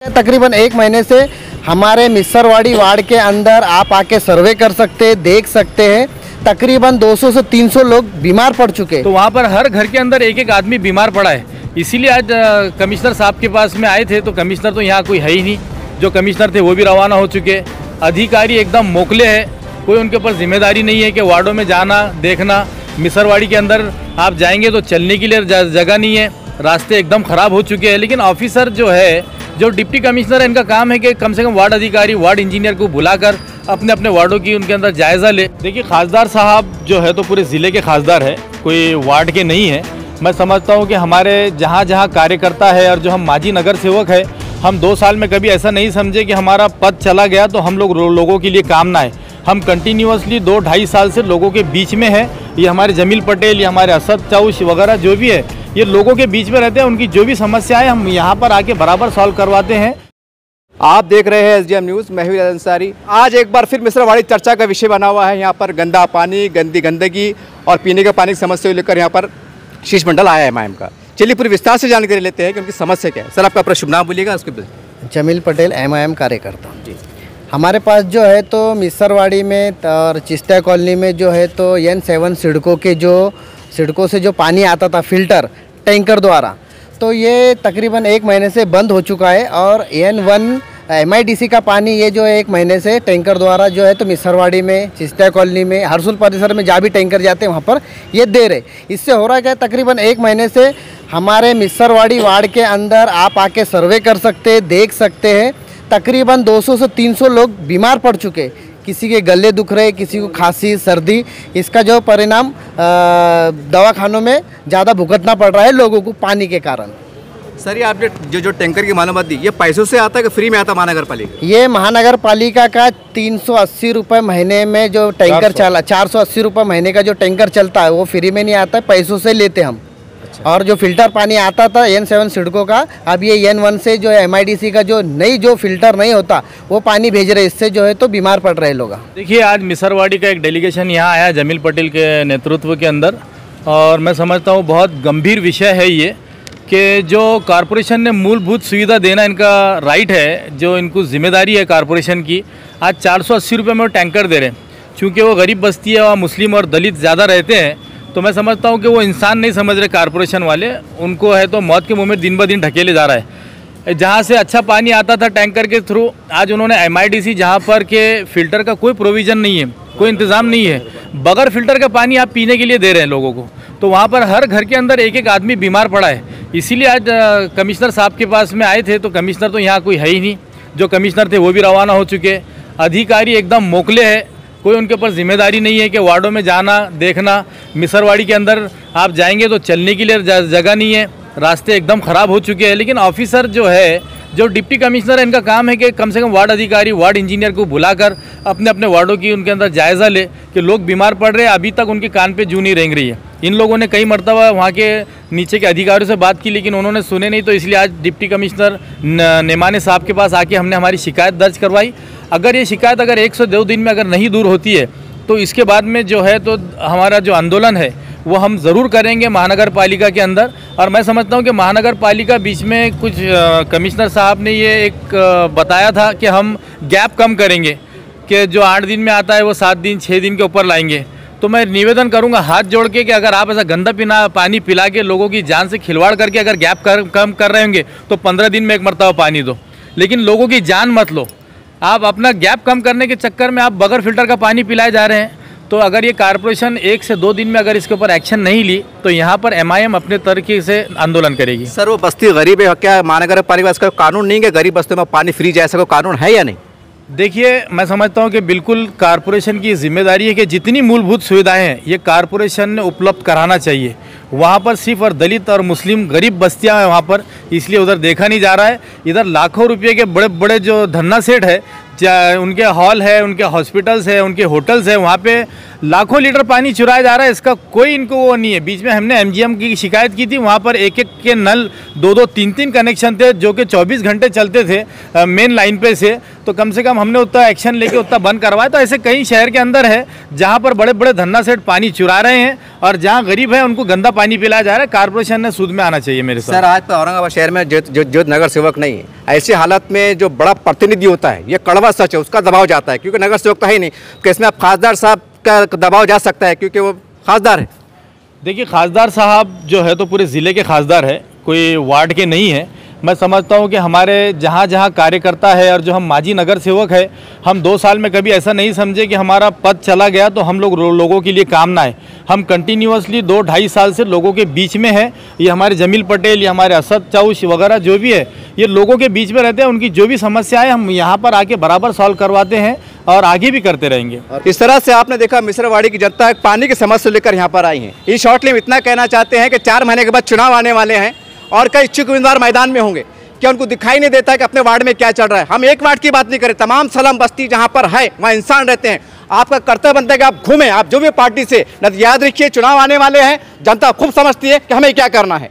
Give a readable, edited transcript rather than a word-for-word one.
तकरीबन 1 महीने से हमारे मिसरवाड़ी वार्ड के अंदर आप आके सर्वे कर सकते हैं, देख सकते हैं। तकरीबन 200 से 300 लोग बीमार पड़ चुके हैं। तो वहाँ पर हर घर के अंदर एक एक आदमी बीमार पड़ा है। इसीलिए आज कमिश्नर साहब के पास में आए थे। तो कमिश्नर तो यहाँ कोई है ही नहीं, जो कमिश्नर थे वो भी रवाना हो चुके। अधिकारी एकदम मोकले हैं, कोई उनके ऊपर जिम्मेदारी नहीं है कि वार्डों में जाना देखना। मिसरवाड़ी के अंदर आप जाएंगे तो चलने के लिए जगह नहीं है, रास्ते एकदम ख़राब हो चुके हैं। लेकिन ऑफिसर जो है, जो डिप्टी कमिश्नर है, इनका काम है कि कम से कम वार्ड अधिकारी, वार्ड इंजीनियर को बुलाकर अपने अपने वार्डों की उनके अंदर जायज़ा ले। देखिए, खासदार साहब जो है तो पूरे ज़िले के खासदार है, कोई वार्ड के नहीं है। मैं समझता हूँ कि हमारे जहाँ जहाँ कार्यकर्ता है और जो हम माजी नगर सेवक है, हम 2 साल में कभी ऐसा नहीं समझे कि हमारा पद चला गया तो हम लोगों के लिए काम ना है। हम कंटिन्यूअसली 2-2.5 साल से लोगों के बीच में है। ये हमारे जमील पटेल, ये हमारे असद चाउश वगैरह जो भी है, ये लोगों के बीच में रहते हैं। उनकी जो भी समस्याएं हम यहाँ पर आके बराबर सॉल्व करवाते हैं। आप देख रहे हैं SDM न्यूज़, मैं हूं अंसारी। आज एक बार फिर मिसरवाड़ी चर्चा का विषय बना हुआ है। यहाँ पर गंदा पानी, गंदगी और पीने के पानी की समस्या को लेकर यहाँ पर शीश मंडल आया है MIM का। चलिए पूरी विस्तार से जानकारी लेते हैं कि उनकी समस्या क्या है। सर, आपका अपना शुभ नाम बोलिएगा उसके बाद। जमील पटेल, MIM कार्यकर्ता जी। हमारे पास जो है तो मिसरवाड़ी में और चिस्टा कॉलोनी में जो है तो N7 सिडको से जो पानी आता था फिल्टर टैंकर द्वारा, तो ये तकरीबन 1 महीने से बंद हो चुका है। और N1 MIDC का पानी ये जो है 1 महीने से टैंकर द्वारा जो है तो मिसरवाड़ी में, चिस्टा कॉलोनी में, हरसुल परिसर में जहाँ भी टैंकर जाते हैं वहाँ पर ये दे रहे। इससे हो रहा है क्या, तकरीबन 1 महीने से हमारे मिसरवाड़ी वार्ड के अंदर आप आके सर्वे कर सकते हैं, देख सकते हैं। तकरीबन 200 से 300 लोग बीमार पड़ चुके। किसी के गले दुख रहे, किसी को खांसी, सर्दी। इसका जो परिणाम दवाखानों में ज़्यादा भुगतना पड़ रहा है लोगों को पानी के कारण। सर, ये आपने जो टैंकर की मालूमात दी, ये पैसों से आता है कि फ्री में आता महानगर पालिका? ये महानगर पालिका का 380 रुपये महीने में जो टैंकर चला, 480 रुपये महीने का जो टैंकर चलता है वो फ्री में नहीं आता है, पैसों से लेते हम। और जो फिल्टर पानी आता था N7 सिडको का, अब ये N1 से जो है MIDC का जो फिल्टर नहीं होता वो पानी भेज रहे। इससे जो है तो बीमार पड़ रहे लोग। देखिए, आज मिसरवाड़ी का एक डेलीगेशन यहाँ आया जमील पटेल के नेतृत्व के अंदर, और मैं समझता हूँ बहुत गंभीर विषय है ये कि जो कॉरपोरेशन ने मूलभूत सुविधा देना इनका राइट है, जो इनको जिम्मेदारी है कॉरपोरेशन की। आज 480 रुपये में वो टैंकर दे रहे हैं। चूँकि वो गरीब बस्ती है और मुस्लिम और दलित ज़्यादा रहते हैं, तो मैं समझता हूँ कि वो इंसान नहीं समझ रहे कॉरपोरेशन वाले। उनको है तो मौत के मुंह में दिन ब दिन ढकेले जा रहा है। जहाँ से अच्छा पानी आता था टैंकर के थ्रू, आज उन्होंने MIDC जहाँ पर के फिल्टर का कोई प्रोविज़न नहीं है, कोई इंतज़ाम नहीं है, बगैर फिल्टर का पानी आप पीने के लिए दे रहे हैं लोगों को। तो वहाँ पर हर घर के अंदर एक एक आदमी बीमार पड़ा है। इसीलिए आज कमिश्नर साहब के पास में आए थे। तो कमिश्नर तो यहाँ कोई है ही नहीं, जो कमिश्नर थे वो भी रवाना हो चुके। अधिकारी एकदम मोकले हैं, कोई उनके ऊपर जिम्मेदारी नहीं है कि वार्डों में जाना देखना। मिसरवाड़ी के अंदर आप जाएंगे तो चलने के लिए जगह नहीं है, रास्ते एकदम ख़राब हो चुके हैं। लेकिन ऑफिसर जो है, जो डिप्टी कमिश्नर है, इनका काम है कि कम से कम वार्ड अधिकारी, वार्ड इंजीनियर को बुलाकर अपने अपने वार्डों की उनके अंदर जायज़ा ले कि लोग बीमार पड़ रहे हैं। अभी तक उनके कान पे जूं नहीं रेंग रही है। इन लोगों ने कई मरतबा वहाँ के नीचे के अधिकारियों से बात की, लेकिन उन्होंने सुने नहीं। तो इसलिए आज डिप्टी कमिश्नर नेमाने साहब के पास आके हमने हमारी शिकायत दर्ज करवाई। अगर ये शिकायत 1 से 2 दिन में अगर नहीं दूर होती है तो इसके बाद में जो है तो हमारा जो आंदोलन है वो हम ज़रूर करेंगे महानगर पालिका के अंदर। और मैं समझता हूँ कि महानगर पालिका बीच में कुछ कमिश्नर साहब ने ये एक बताया था कि हम गैप कम करेंगे, कि जो 8 दिन में आता है वो 7 दिन 6 दिन के ऊपर लाएंगे। तो मैं निवेदन करूंगा हाथ जोड़ के कि अगर आप ऐसा गंदा पानी पिला के लोगों की जान से खिलवाड़ करके अगर गैप कम कर रहे होंगे तो 15 दिन में एक मरतबा पानी दो, लेकिन लोगों की जान मत लो। आप अपना गैप कम करने के चक्कर में आप बगैर फिल्टर का पानी पिलाए जा रहे हैं। तो अगर ये कॉरपोरेशन 1 से 2 दिन में अगर इसके ऊपर एक्शन नहीं ली तो यहाँ पर MIM अपने तरीके से आंदोलन करेगी। सर, वो बस्ती गरीब है, क्या महानगर पालिका इसका कानून नहीं है? गरीब बस्तियों में पानी फ्री जाए, ऐसा कोई कानून है या नहीं? देखिए, मैं समझता हूँ कि बिल्कुल कॉरपोरेशन की जिम्मेदारी है कि जितनी मूलभूत सुविधाएं हैं ये कॉरपोरेशन ने उपलब्ध कराना चाहिए। वहाँ पर सिर्फ और दलित और मुस्लिम गरीब बस्तियाँ हैं वहाँ पर, इसलिए उधर देखा नहीं जा रहा है। इधर लाखों रुपये के बड़े बड़े जो धन्ना सेठ है उनके हॉल है, उनके हॉस्पिटल्स है, उनके होटल्स है, वहाँ पे लाखों लीटर पानी चुराया जा रहा है। इसका कोई इनको वो नहीं है। बीच में हमने एमजीएम की शिकायत की थी, वहाँ पर एक एक के नल 2-2, 3-3 कनेक्शन थे जो कि 24 घंटे चलते थे मेन लाइन पे से। तो कम से कम हमने उतना एक्शन लेके उतना बंद करवाया। तो ऐसे कई शहर के अंदर है जहाँ पर बड़े बड़े धन्ना सेठ पानी चुरा रहे हैं और जहाँ गरीब है उनको गंदा पानी पिलाया जा रहा है। कारपोरेशन ने सूद में आना चाहिए मेरे साथ। सर, आज तो औरंगाबाद शहर में जो नगर सेवक नहीं है, ऐसी हालत में जो बड़ा प्रतिनिधि होता है, ये कड़वा सच है, उसका दबाव जाता है, क्योंकि नगर सेवक तो है ही नहीं। तो इसमें अब खासदार साहब का दबाव जा सकता है क्योंकि वो खासदार है। देखिए, खासदार साहब जो है तो पूरे ज़िले के खासदार है, कोई वार्ड के नहीं है। मैं समझता हूँ कि हमारे जहाँ जहाँ कार्यकर्ता है और जो हम माजी नगर सेवक है, हम 2 साल में कभी ऐसा नहीं समझे कि हमारा पद चला गया तो हम लोगों के लिए काम ना है। हम कंटिन्यूअसली 2-2.5 साल से लोगों के बीच में है। ये हमारे जमील पटेल या हमारे असद चाउश वगैरह जो भी है, ये लोगों के बीच में रहते हैं। उनकी जो भी समस्याएं हम यहाँ पर आके बराबर सॉल्व करवाते हैं और आगे भी करते रहेंगे। इस तरह से आपने देखा मिश्रवाड़ी की जनता पानी की समस्या लेकर यहाँ पर आई है। इन शॉर्टली में इतना कहना चाहते हैं कि 4 महीने के बाद चुनाव आने वाले हैं और कई इच्छुक उम्मीदवार मैदान में होंगे। क्या उनको दिखाई नहीं देता कि अपने वार्ड में क्या चल रहा है? हम एक वार्ड की बात नहीं करें, तमाम सलम बस्ती जहाँ पर है वहाँ इंसान रहते हैं। आपका कर्तव्य बनता है कि आप घूमें, आप जो भी पार्टी से, याद रखिए चुनाव आने वाले हैं, जनता खूब समझती है कि हमें क्या करना है।